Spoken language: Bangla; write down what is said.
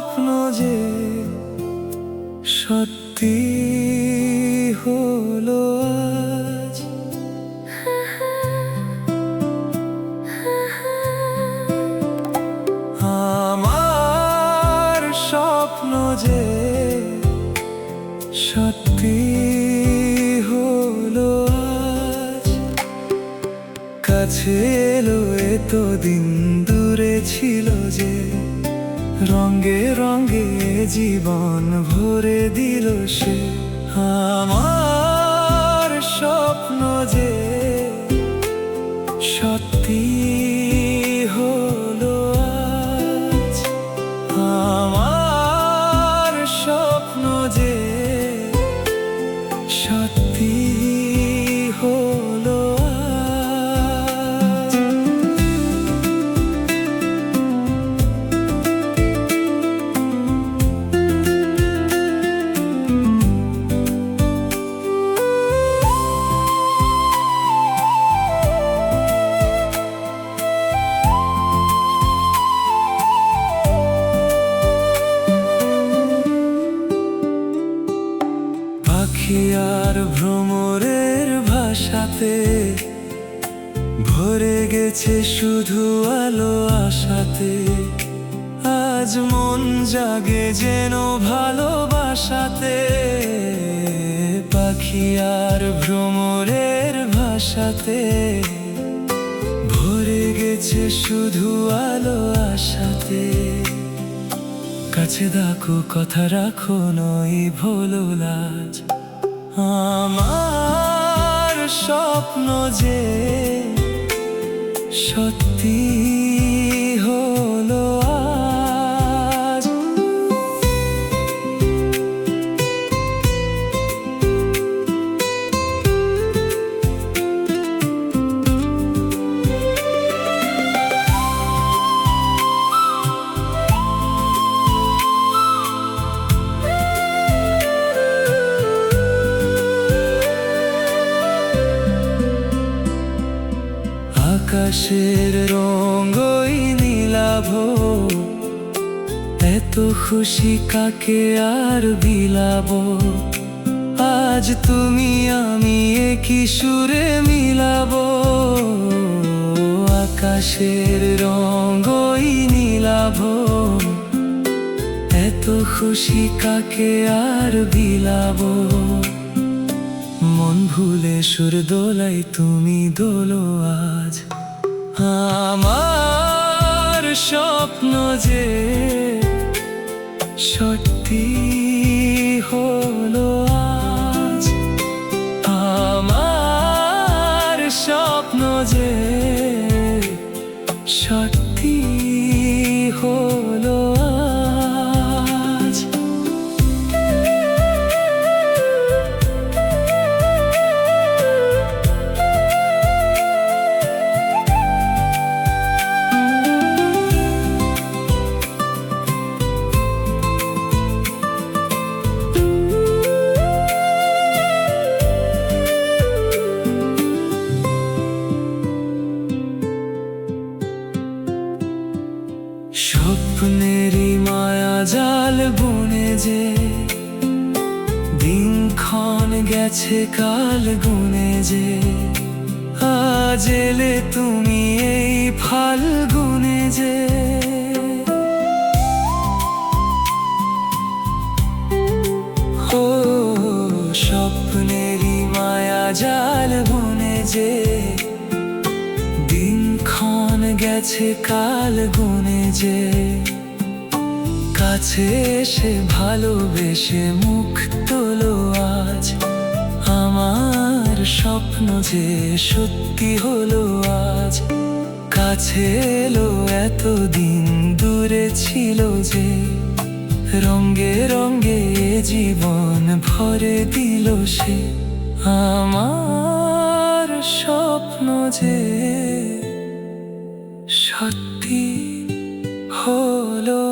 স্বপ্ন যে সত্যি হলো আজ। আমার স্বপ্ন যে সত্যি হলো আজ। কাছে এলো এতদিন দূরে ছিল যে, রঙে রঙে জীবন ভরে দিল সে। আমার স্বপ্ন যে সত্যি হলো আজ। আমার স্বপ্ন যে সত্যি হলো আজ। পাখি আর ভ্রমরের ভাষাতে ভরে গেছে শুধু আলো আশাতে। আজ মন জাগে যেন ভালোবাসাতে। পাখি আর ভ্রমরের ভাষাতে ভরে গেছে শুধু আলো আশাতে। কাছে ডাকো কথা রাখো নই ভোলো লাজ। আমার স্বপ্ন যে সত্যি হলো আজ। আকাশের রঙই নীলাভ, এত খুশি কাকে আর বিলাব। আজ তুমি আমি একই সুরে মিলাব। আকাশের রঙই নীলাভ, এত খুশি কাকে আর বিলাব। মন ভুলে সুর দোলাই তুমি দোলো আজ। আমার স্বপ্ন যে সত্যি হলো আজ। আমার স্বপ্ন যে সত্যি হলো আজ। স্বপ্নেরই মায়া জাল বুনে যে, দিনক্ষণ গেছে কাল গুনে যে। আজ এলে তুমি এই ফাল্গুনে যে। ও স্বপ্নেরই মায়া জাল বুনে যে, দিনক্ষণ গেছে কাল গুনে যে। কাছে এসে ভালোবেসে মুখ তোলো আজ। আমার স্বপ্ন যে সত্যি হলো আজ। কাছে এলো এতদিন দূরে ছিল যে, রঙে রঙে জীবন ভরে দিল সে। আমার স্বপ্ন যে সত্যি হলো